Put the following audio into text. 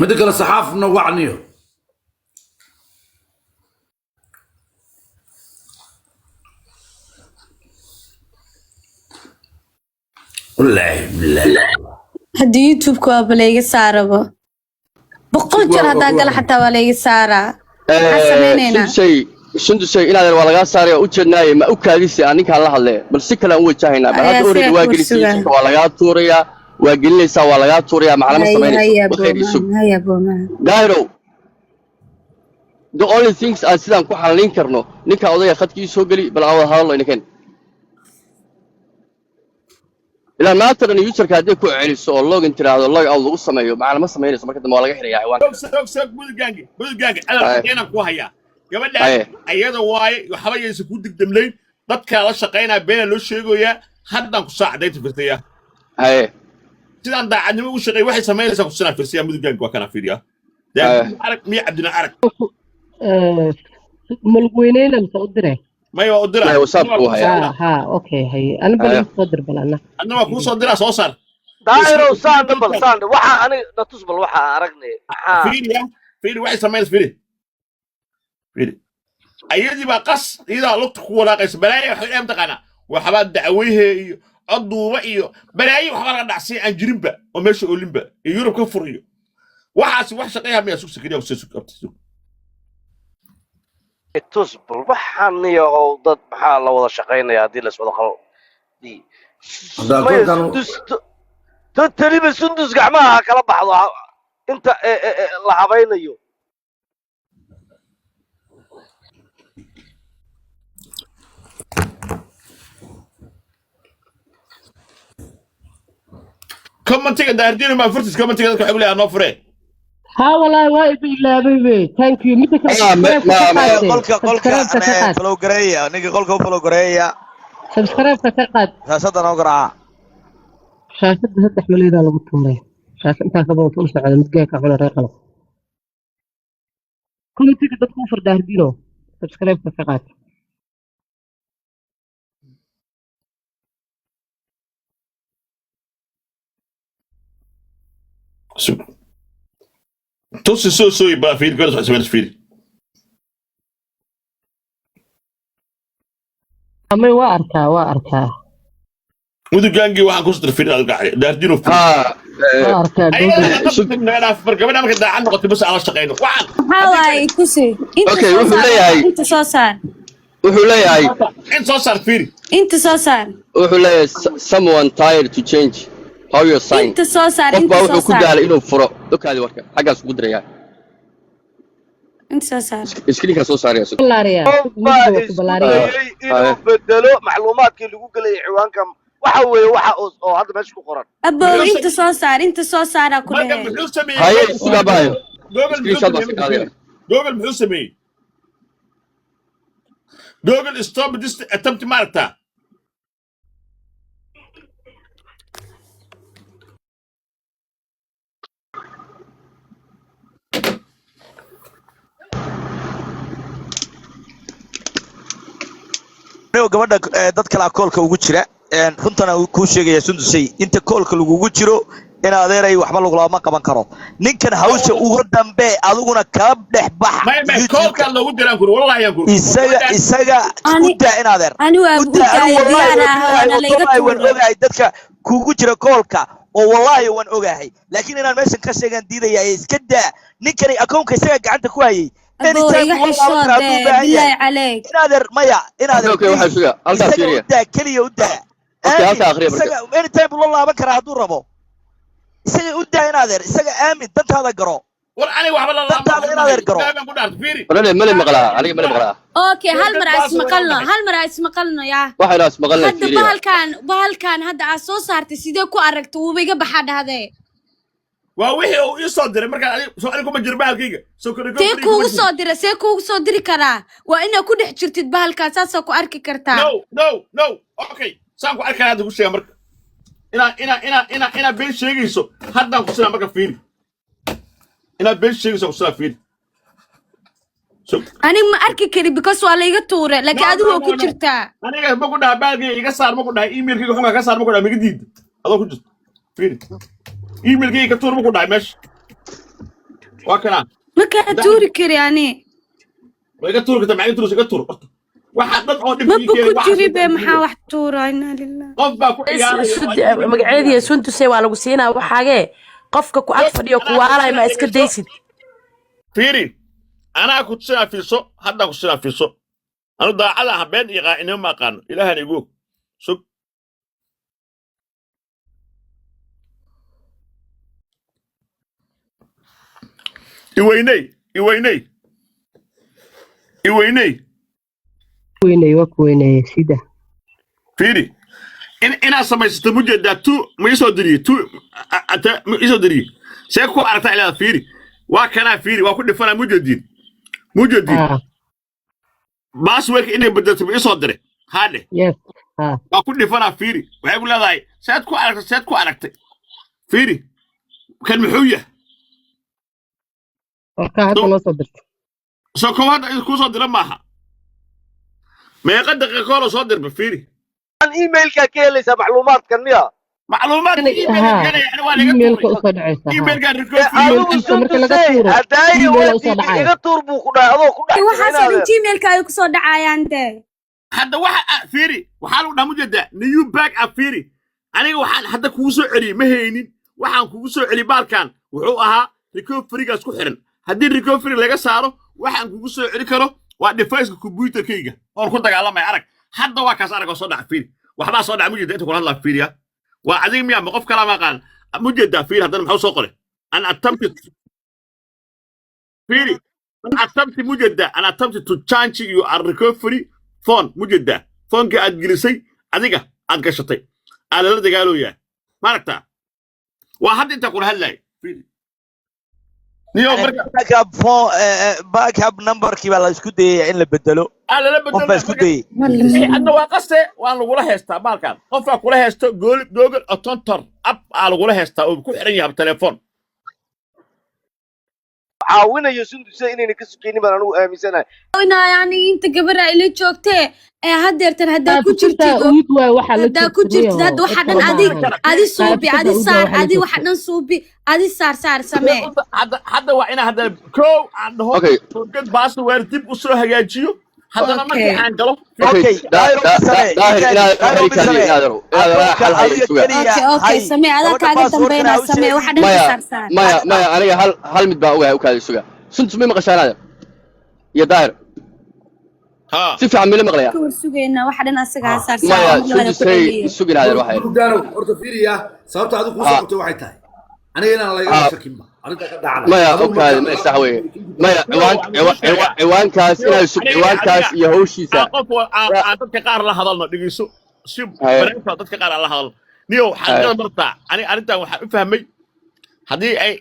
مدك الصحافة منوعنيه والله بالله هدي يوتيوب كوابليغ ساربو بقول جر هدا قال حتى وليغ سارا حسنينينا sundusay inaad waa laga saaray u jeednaay ma u kaadisay aninka la hadlay bal si kale aan wajahayna bal hada orid waa gelisay waa laga tuuraya waa gelinaysa waa laga tuuraya macalama sameynayso haya booma gairo the only things aan sidaan ku xalin karno ninka odayga khadkii soo gali bal aan wada hadalno inakan ila maanta userka hadii ku celiso oo login tiraado log out lagu sameeyo macalama sameynayso marka dambe waa laga xirayaa waan budgaangi ala ku haya gabadha ayada waay waxba yeesay ku digdamleyn dadka la shaqeynaa been loo sheegoyaa haddan ku saacadaynta firtaya sidaan daacadnimo u shaqeey waxay sameynaysaa ku sanaa firsiya muduggaanka waa kana fiiriya arag miya cabdina arag malweyneyna mase u diray may waa u diray whatsapp ku haya ha okay hay ana bal soo dir balana anna waa ku soo diraa soo saar daayro saan waxa aniga datus bal waxa aragnay fiiri waxay sameynaysaa fiiri ayadii baa qas idaa lugta ku walaaqaysa balaayo waxay dheem taqaana waxba dacweyhe iyo coduuba iyo balaayo waxba laga dhacsay aan jirinba oo meesha olinba iyo Yurub ka furiyo waxaas wax shaqeeya miya suuq sakriya oo soo qabtay datus bal waxaan iyo dad maxaa la wada shaqeynaya hadii la soo qalo taliba sundus gacmaha kala baxdo inta la habaynayo كومنتيك داردين ما فرتس كومنتيك dadka xubli aan noo furee ha wallahi waa ilaabay thank you mid qolka follow gareeya niga qolka follow gareeya subscribe ka qaad saasadan oo garaa shaashada saddex maleeda lagu tumay shaashada inta ka badan socda mid gaaka xuna reeqalo كومنتيك dadku u fardaardino subscribe ka qaad توصي سو يبقى في الجلسة اسمها فيدي أما واركا ودو جانجي وحن كسر الفيدي على القاعدة داردينه في واركا أنا في بركة أنا كده عنده قلت بس على شقينه واحد هاي كوسي اوكي انت صوصار wuxuu leeyahay انت صار فيدي انت صوصار wuxuu leeyahay someone tired to change how you sign انت صوصار انت wuxuu ku صوصار daalay inuu furo dokaadi warka xagaas ugu diraya انت صوصار iskriinka soo saaraya بلاريا inuu bedelo macluumaadkii lagu galay ciwaanka waxa weeye waxa oo hadda meesha ku qoran ابو انت صوصار كله haye isuga baayo جوجل محو سمي جوجل ستوب ديست اتمت مارتا gabadha dad kala koolka ugu jira runtana ku sheegaya sundusay inta koolka lagu jiro in adeeray waxba lagulama qaban karo ninkan hawsha ugu dambe aduguna ka dhex bax ما كولكا لو جيران كور والله يا كور isaga ku daa in adeer انا انا ogahay dadka kugu jira koolka oo wallahi waan ogahay laakiin inaan meeshan ka sheegan diidaya iska daa ninkani akoonka isaga gacanta ku hayay ابو يحشود بالله عليك in adeer maya in adeer okay waxa suga halka fiiriya daa kaliya u daa okay halka akhriya isaga anytime loo laaban kara haduu rabo isaga u daa in adeer isaga aamin dantaada garo وانا وحب الله walaal mali maqlaa aniga mali maqlaa اوكي هل مرة اسم قلنا يا waxa ilaas maqlaa هذا بهالكان هذا عصو صارت سيده كو aragto uu biga baxad hade waa wixii uu ii soo diray marka su'aal kuma jirba halkayga soo see kuugu soo diri karaa waa inaad ku dhex jirtid bahalkaas saas ku arki kartaa no okay saan ku arkaa hadda ku sheega marka ina been sheegayso haddaan ku sina marka fiiri ina been sheegayso ku sina fiiri ani ma arki kari because waa la iga tuure laakiin adigu waa ku jirtaa aniga ma ku dhaha baalkayga iga saar ma ku dhaha emailkayga xunka ka saar ma ku dhaha miga diid adoo ku jirto fiiri emailkayga ka tuur ma ku dhahay meesha وكنا markaa tuuri kari ani ويقتلوا كده معين تروس يقتلوا واحد ضد ma ku jiri be maxaa wax tuura inaa lilah قف باكو magaceedii suntusay waa lagu siinaa waxaagee qofka ku ag fadhiyo ku waalay ma iska daysid فيري انا كنت سنا في سو هذا كنت سنا في سو انا ضاع على هبين يقا ما قان الهنا يقول سك iweyney weynay waa ku weynay sida fiiri inaa samaysato mujeedaa tu ma isoo diriye see ku aragtaa ilaa fiiri waa kanaa fiiri waa ku dhifanaa mujeediin baasweelka inay bedelto ma isoo dire haadhe yes waa ku dhifanaa fiiri waxay ku leedahay seed ku aragtay fiiri kan muxuu yahay warkaa hadda loo soo dirtay soo kow hadda kuu soo dira maaha meeqa daqiiqo loo soo dirba fiiri an emailka ka helaysa macluumaadkan miya macluumaad emailka usoo dhacaysa emailka adigu suntusay hadaayi iga tuur buu ku dhahay adoo ku dhahay waxaasoo dhan gmailka ay kusoo dhacayaan dee hadda waxa fiiri waxaa lagu dhaha mujeedaa new back up fiiri aniga waxaan hadda kugu soo celiyey ma haynin waxaan kugu soo celiyey baalkan wuxuu ahaa recoverygaas ku xiran haddii recovery laga saaro waxaan kugu soo celi karo waa device-ka computerkayga oon ku dagaalamay arag hadda waa kaas arag oo soo dhaca fiiri waxbaa soo dhaca mujeeda inta kula hadlaa fiiriya waa adiga miyaa ma qof kalaa ma aqaan mujeedaa fiiri haddana maxuu soo qoray an attempted fiiri an attempted mujeedaa an attempted to change your recovery phone mujeedaa phonekii aad gelisay adiga aad gashatay aad lala dagaalooyaa ma aragtaa waa hadda inta kula hadlaay fiiri niyo marka backup numberkii baa la isku dayay in la bedelo qof baa isku dayay hadda waa qaste waan lagula heestaa baalkan qofaa kula heesto google autontor app aa lagula heestaa oo ku xiran yahay telefoon caawinayo sundusay inayna ka sukaynin baan anugu aaminsanahay yani inta gabadha ila joogtee ee hadeertan haddaa ku jirtid haddaa ku jirtid hadda waxa dhan adi suubi adi saar adi waxa dhan suubi adi saar samee hadda waa inaa hadda kow aan dhaho gad password dib u soo hagaajiyo haddana markii aan galo samee adaa kaaga dambeynaa samee waxa dhan saar maya aniga hal mid baan ogahay u kaadi suga suntus may maqashaanaada iyo daahir si fiican mila maqlaya sugeynaa waxa dhan asagaa saar maya suntusay suginaadeen waxay horta fiiriya sababta adigu ku socotay waxay tahay aniga inaan laga shakin ma arinta ka dhacay maya okaadi ma sax weeye maya ciwaankaas iyo hawshiisa aan dadka qaar la hadalno dhigeyso si bareenta dadka qaar la hadalno niyo xaqiiqada martaa ani arintan waxaan u fahmay haddii ay